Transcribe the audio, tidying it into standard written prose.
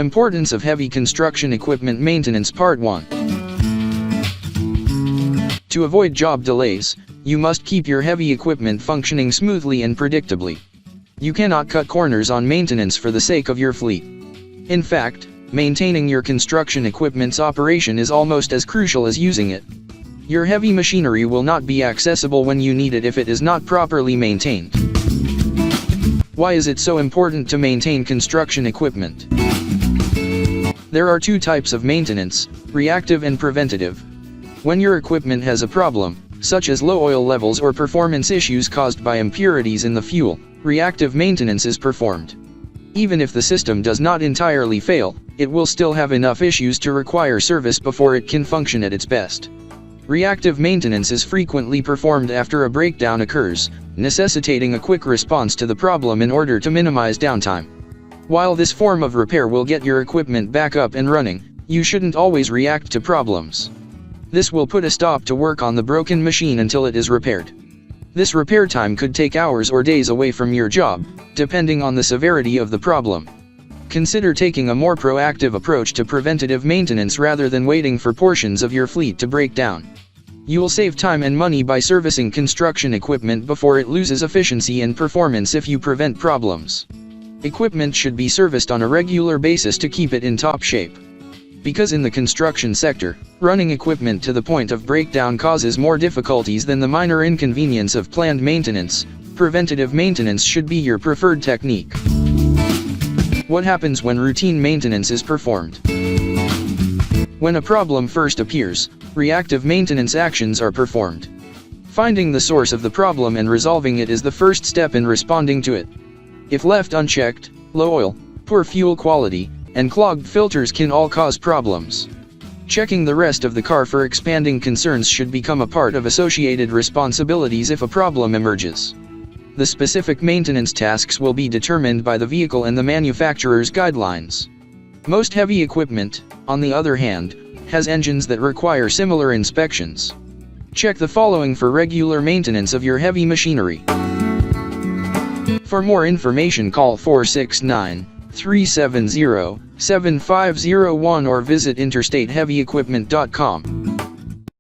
Importance of heavy construction equipment maintenance Part 1. To avoid job delays, you must keep your heavy equipment functioning smoothly and predictably. You cannot cut corners on maintenance for the sake of your fleet. In fact, maintaining your construction equipment's operation is almost as crucial as using it. Your heavy machinery will not be accessible when you need it if it is not properly maintained. Why is it so important to maintain construction equipment? There are two types of maintenance, reactive and preventative. When your equipment has a problem, such as low oil levels or performance issues caused by impurities in the fuel, reactive maintenance is performed. Even if the system does not entirely fail, it will still have enough issues to require service before it can function at its best. Reactive maintenance is frequently performed after a breakdown occurs, necessitating a quick response to the problem in order to minimize downtime. While this form of repair will get your equipment back up and running, you shouldn't always react to problems. This will put a stop to work on the broken machine until it is repaired. This repair time could take hours or days away from your job, depending on the severity of the problem. Consider taking a more proactive approach to preventative maintenance rather than waiting for portions of your fleet to break down. You will save time and money by servicing construction equipment before it loses efficiency and performance if you prevent problems. Equipment should be serviced on a regular basis to keep it in top shape. Because in the construction sector, running equipment to the point of breakdown causes more difficulties than the minor inconvenience of planned maintenance, preventative maintenance should be your preferred technique. What happens when routine maintenance is performed? When a problem first appears, reactive maintenance actions are performed. Finding the source of the problem and resolving it is the first step in responding to it. If left unchecked, low oil, poor fuel quality, and clogged filters can all cause problems. Checking the rest of the car for expanding concerns should become a part of associated responsibilities if a problem emerges. The specific maintenance tasks will be determined by the vehicle and the manufacturer's guidelines. Most heavy equipment, on the other hand, has engines that require similar inspections. Check the following for regular maintenance of your heavy machinery. For more information, call 469-370-7501 or visit interstateheavyequipment.com.